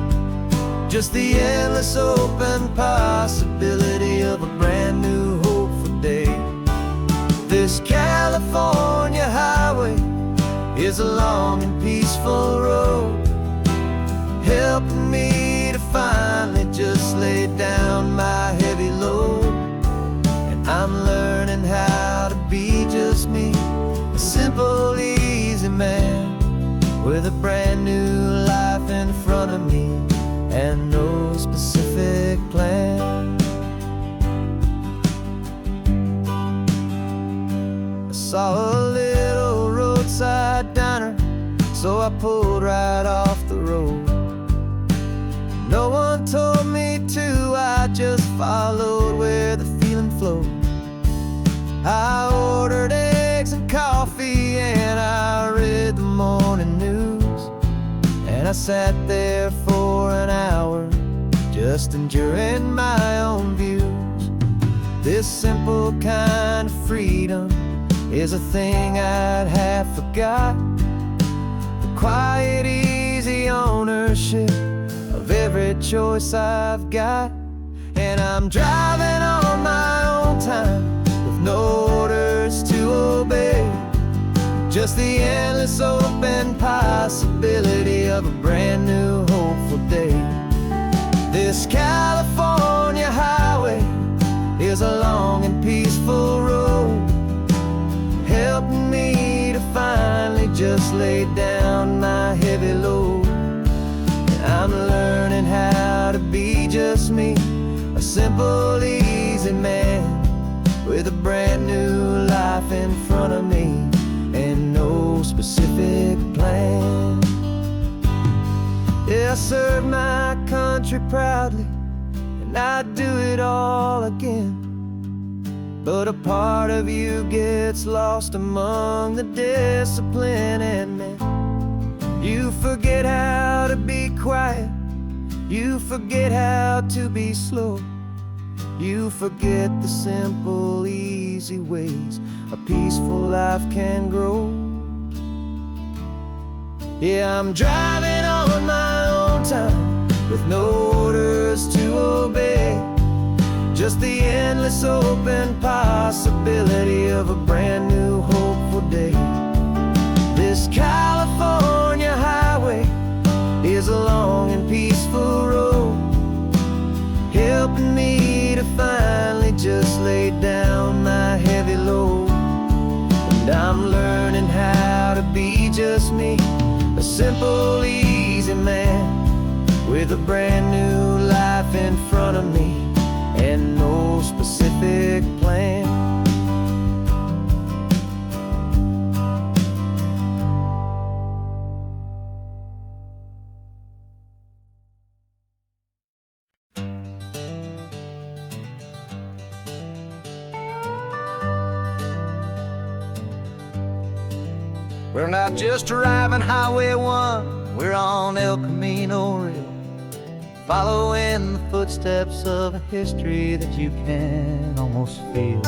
just the endless open possibility of a brand new hopeful day. This California highway is a long and peaceful road, helping me to finally just lay down my heavy load. And I'm learning how to be just me, a simple, easy man with a brand new life in front of me and no specific plan. I saw a little roadside diner, so I pulled right off the road. No one told me to, I just followed where the feeling flowed. I ordered eggs and coffee and I read the morning news, and I sat there for an hour just enduring my own views. This simple kind of freedom is a thing I'd have forgot. The quiet, easy ownership of every choice I've got. And I'm driving on my own time with no orders to obey, just the endless open possibility of a brand new hopeful day. This California highway is a long and peaceful road, helping me to finally just lay down my heavy load. I'm learning how to be just me, a simple, easy man with a brand new life in front of me and no specific plan. Yeah, I serve my country proudly and I'd do it all again, but a part of you gets lost among the discipline and men. You forget how to be quiet, you forget how to be slow, you forget the simple, easy ways a peaceful life can grow. Yeah, I'm driving on my own time with no orders to obey, just the endless open possibility of a brand new hopeful day. This California highway is a long and peaceful road, helping me to finally just lay down my heavy load. And I'm learning how to be just me, a simple, easy man with a brand new life in front of me and no specific plan. We're not just driving Highway 1, we're on El Camino Real, following the footsteps of a history that you can almost feel.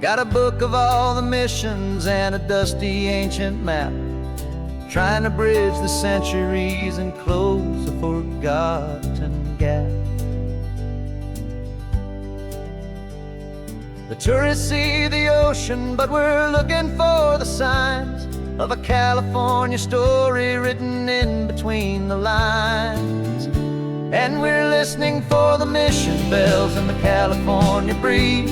Got a book of all the missions and a dusty ancient map, trying to bridge the centuries and close a forgotten gap. The tourists see the ocean, but we're looking for the signs of a California story written in between the lines. And we're listening for the mission bells in the California breeze,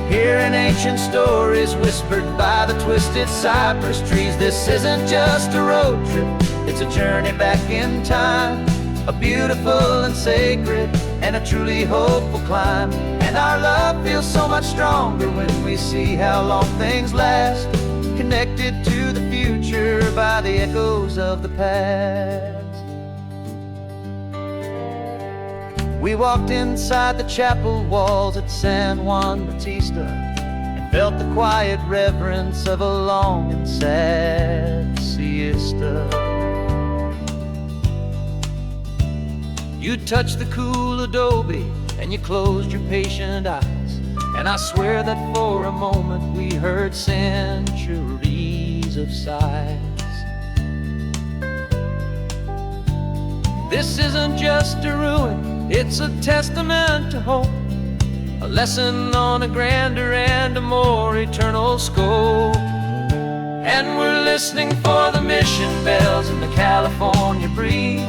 hearing ancient stories whispered by the twisted cypress trees. This isn't just a road trip, it's a journey back in time, a beautiful and sacred and a truly hopeful climb. And our love feels so much stronger when we see how long things last, connected to the future by the echoes of the past. We walked inside the chapel walls at San Juan Bautista and felt the quiet reverence of a long and sad siesta. You touched the cool adobe and you closed your patient eyes, and I swear that for a moment we heard centuries of sighs. This isn't just a ruin, it's a testament to hope, a lesson on a grander and a more eternal scope. And we're listening for the mission bells in the California breeze,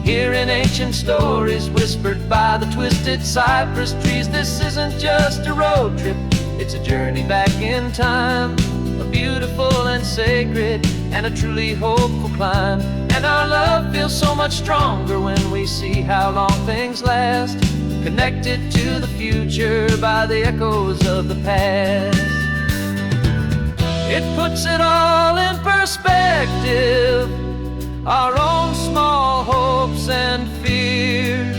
hearing ancient stories whispered by the twisted cypress trees. This isn't just a road trip, it's a journey back in time, a beautiful and sacred and a truly hopeful climb. And our love feels so much stronger when we see how long things last, connected to the future by the echoes of the past. It puts it all in perspective, our own small hopes and fears,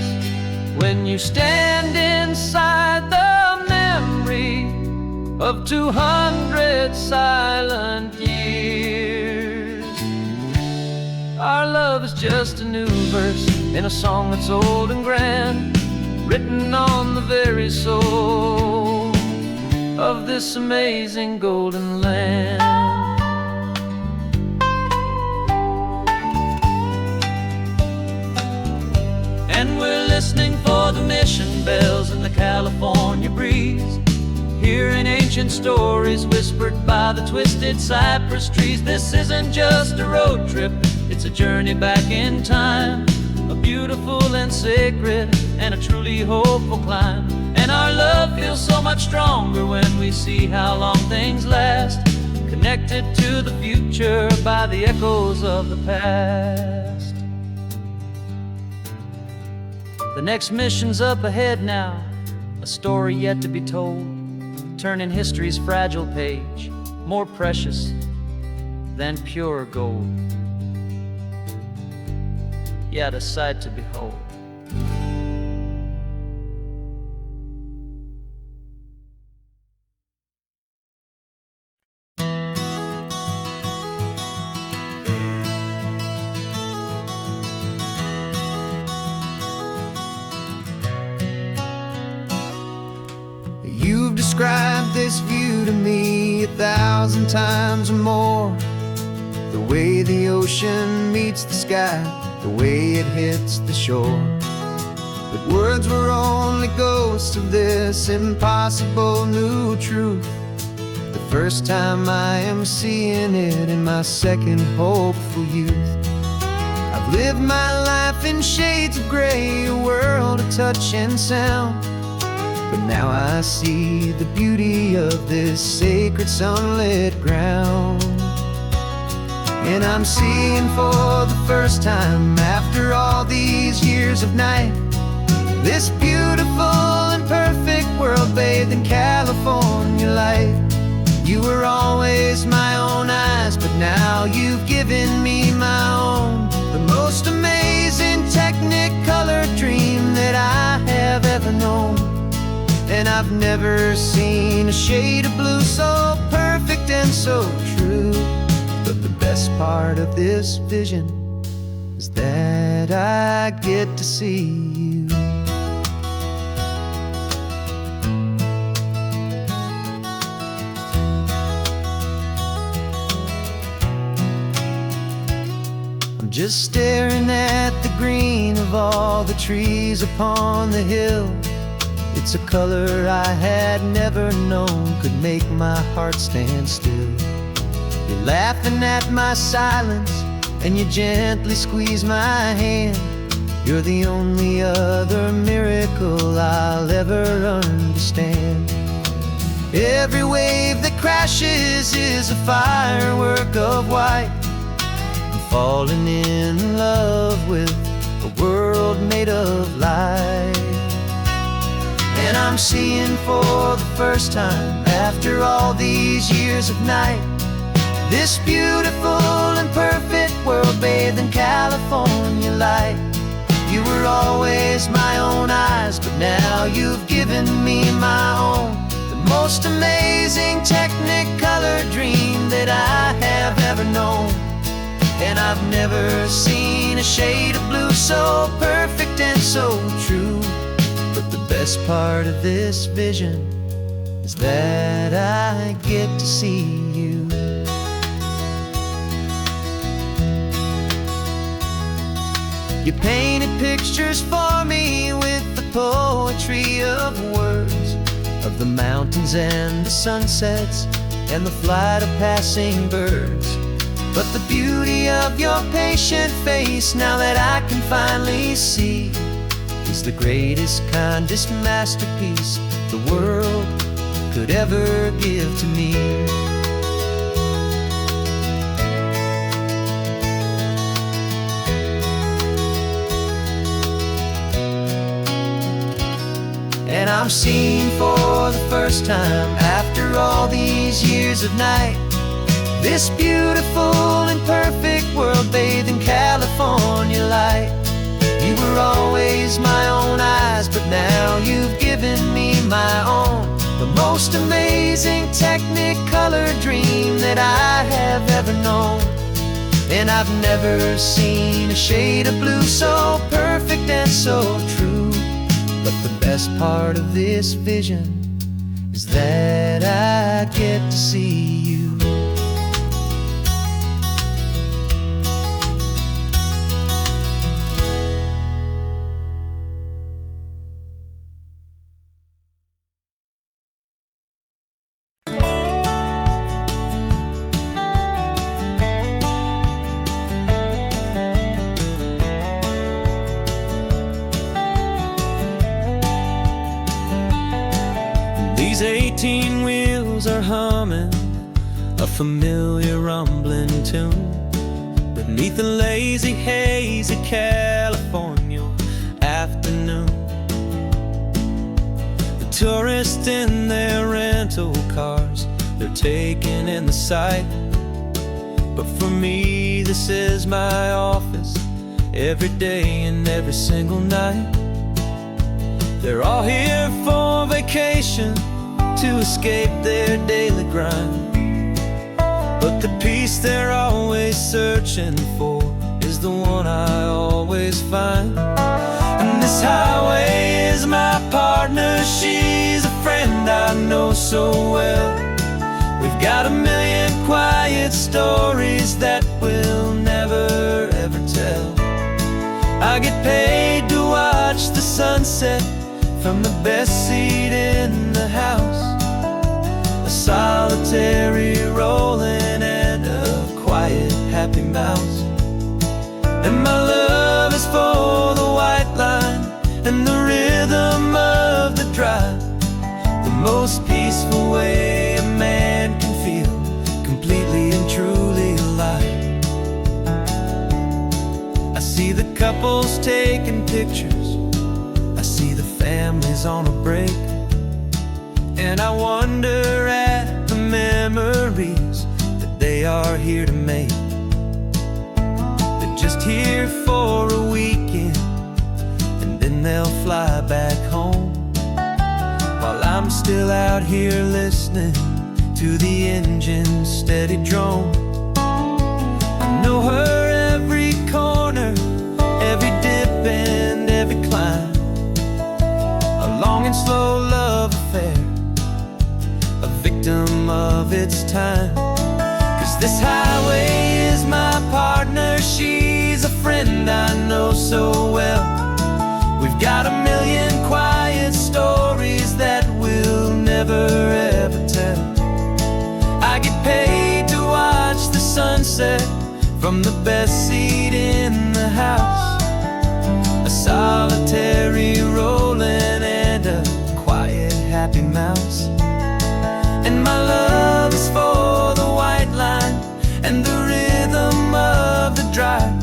when you stand inside the memory of 200 silent years. Our love is just a new verse in a song that's old and grand, written on the very soul of this amazing golden land. And we're listening for the mission bells in the California breeze, hearing ancient stories whispered by the twisted cypress trees. This isn't just a road trip, it's a journey back in time, a beautiful and sacred and a truly hopeful climb. And our love feels so much stronger when we see how long things last, connected to the future by the echoes of the past. The next mission's up ahead now, a story yet to be told, turning history's fragile page more precious than pure gold. Yet a sight to behold. You've described this view to me 1,000 times or more, the way the ocean meets the sky, the way it hits the shore. But words were only ghosts of this impossible new truth. The first time I am seeing it in my second hopeful youth. I've lived my life in shades of gray, a world of touch and sound, but now I see the beauty of this sacred sunlit ground. And I'm seeing for the first time after all these years of night, this beautiful and perfect world bathed in California light. You were always my own eyes, but now you've given me my own, the most amazing technicolor dream that I have ever known. And I've never seen a shade of blue so perfect and so true. But the best part of this vision is that I get to see you. I'm just staring at the green of all the trees upon the hill. It's a color I had never known could make my heart stand still. You're laughing at my silence, and you gently squeeze my hand. You're the only other miracle I'll ever understand. Every wave that crashes is a firework of white. I'm falling in love with a world made of light. And I'm seeing for the first time, after all these years of night, this beautiful and perfect world bathed in California light. You were always my own eyes, but now you've given me my own. The most amazing technicolor dream that I have ever known. And I've never seen a shade of blue so perfect and so true. But the best part of this vision is that I get to see you. You painted pictures for me with the poetry of words, of the mountains and the sunsets and the flight of passing birds. But the beauty of your patient face, now that I can finally see, is the greatest, kindest masterpiece the world could ever give to me. And I'm seeing for the first time, after all these years of night, this beautiful and perfect world bathed in California light. You were always my own eyes, but now you've given me my own. The most amazing technicolor dream that I have ever known. And I've never seen a shade of blue so perfect and so true. But the best part of this vision is that I get to see you. These 18 wheels are humming a familiar rumbling tune beneath the lazy haze of California afternoon. The tourists in their rental cars, they're taking in the sight. But for me, this is my office, every day and every single night. They're all here for vacation, to escape their daily grind. But the peace they're always searching for is the one I always find. And this highway is my partner, she's a friend I know so well. We've got a million quiet stories that we'll never ever tell. I get paid to watch the sunset from the best seat in the house, a solitary rolling and a quiet happy mouse. And my love is for the white line and the rhythm of the drive, the most peaceful way a man can feel completely and truly alive. I see the couples taking pictures, I see the families on a break, and I wonder at the memories that they are here to make. They're just here for a weekend, and then they'll fly back home, while I'm still out here listening to the engine's steady drone. I know her every corner, every dip and every climb. A long and slow love affair, a victim of its time. 'Cause this highway is my partner, she's a friend I know so well. We've got a million quiet stories that we'll never ever tell. I get paid to watch the sunset from the best seat in the house. A solitary rolling and a quiet happy mouse. And my love is for the white line and the rhythm of the drive.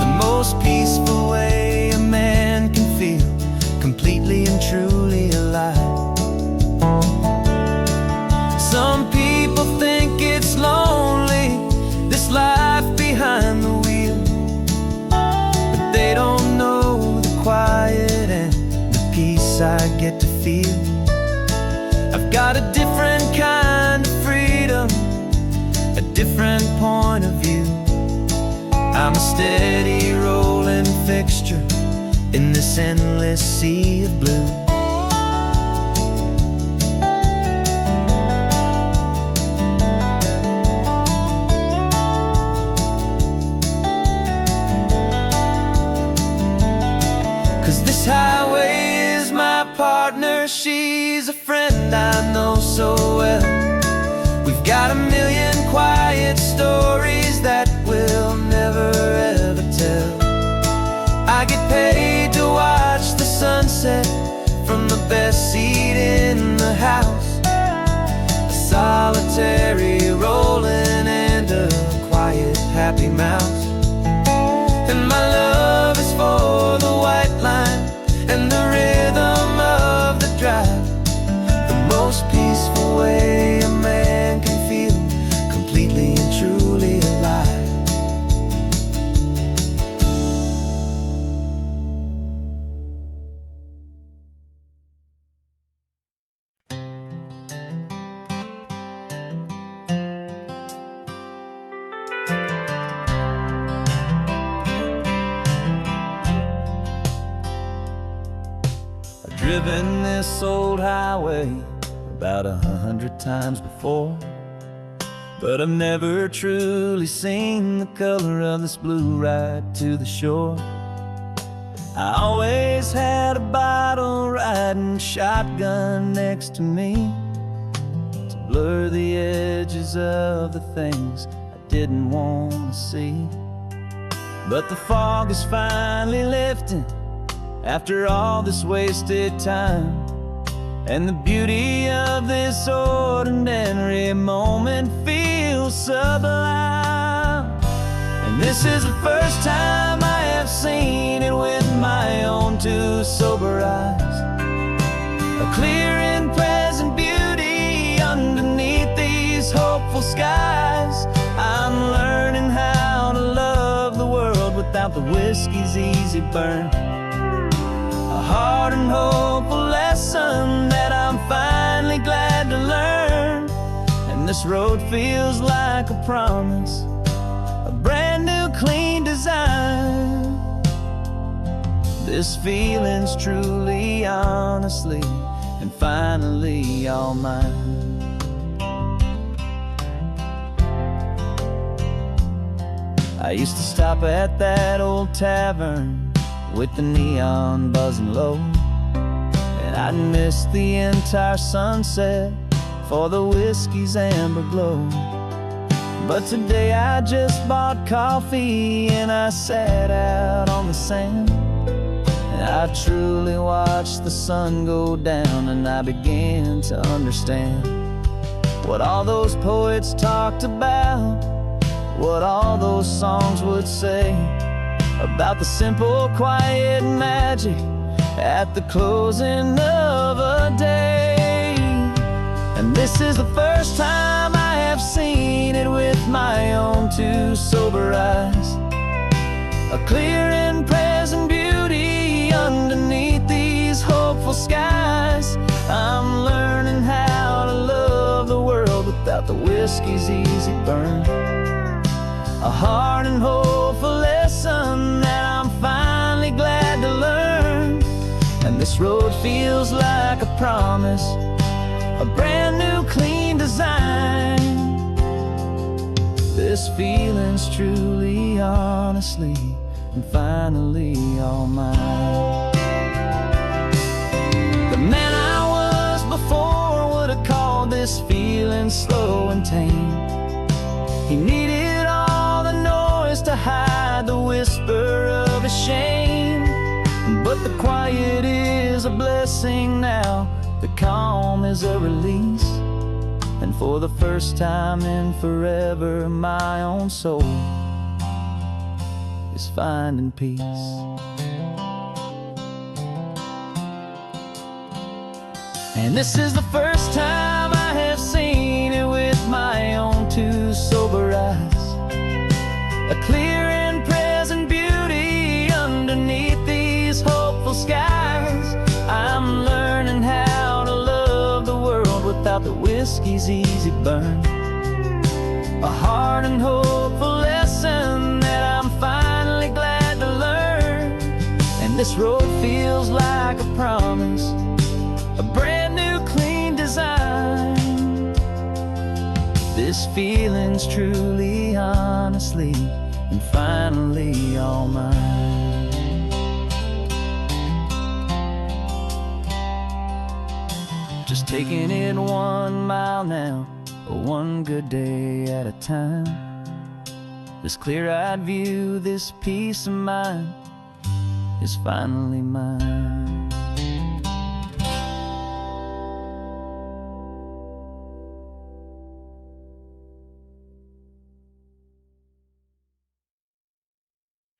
The most peaceful way a man can feel completely and truly alive. Some people think it's lonely, this life behind the wheel, but they don't know the quiet and the peace I get to feel. I've got a different kind of freedom, a different point of view. I'm a steady rolling fixture in this endless sea of blue. 'Cause this highway is my partner, she's a friend I know so well. We've got a million quiet stories that we'll never ever tell. I get paid to watch the sunset from the best seat in the house. A solitary rolling and a quiet happy mouse. And my love is for the white line and the rhythm of the drive. The most peaceful way a man can feel completely and truly alive. I've driven this old highway about 100 times before, but I've never truly seen the color of this blue right to the shore. I always had a bottle riding shotgun next to me to blur the edges of the things I didn't want to see. But the fog is finally lifting after all this wasted time, and the beauty of this ordinary moment feels sublime. And this is the first time I have seen it with my own two sober eyes. A clear and present beauty underneath these hopeful skies. I'm learning how to love the world without the whiskey's easy burn. A hard and hopeful lesson that I'm finally glad to learn. And this road feels like a promise, a brand new clean design. This feeling's truly, honestly, and finally all mine. I used to stop at that old tavern with the neon buzzing low, and I'd miss the entire sunset for the whiskey's amber glow. But today I just bought coffee and I sat out on the sand, and I truly watched the sun go down, and I began to understand what all those poets talked about, what all those songs would say about the simple, quiet magic at the closing of a day. And this is the first time I have seen it with my own two sober eyes. A clear and present beauty underneath these hopeful skies. I'm learning whiskey's easy burn. A hard and hopeful lesson that I'm finally glad to learn. And this road feels like a promise, a brand new clean design. This feeling's truly, honestly, and finally all mine. The man I was before would have called this feeling slow and tame. He needed all the noise to hide the whisper of his shame. But the quiet is a blessing now, the calm is a release. And for the first time in forever, my own soul is finding peace. And this is the first time I have seen it with my own two sober eyes. A clear and present beauty underneath these hopeful skies. I'm learning how to love the world without the whiskey's easy burn. A hard and hopeful lesson that I'm finally glad to learn. And this road feels like a promise, a brand new clean design. This feeling's truly, honestly, and finally all mine. Just taking it 1 mile now, one good day at a time. This clear-eyed view, this peace of mind is finally mine.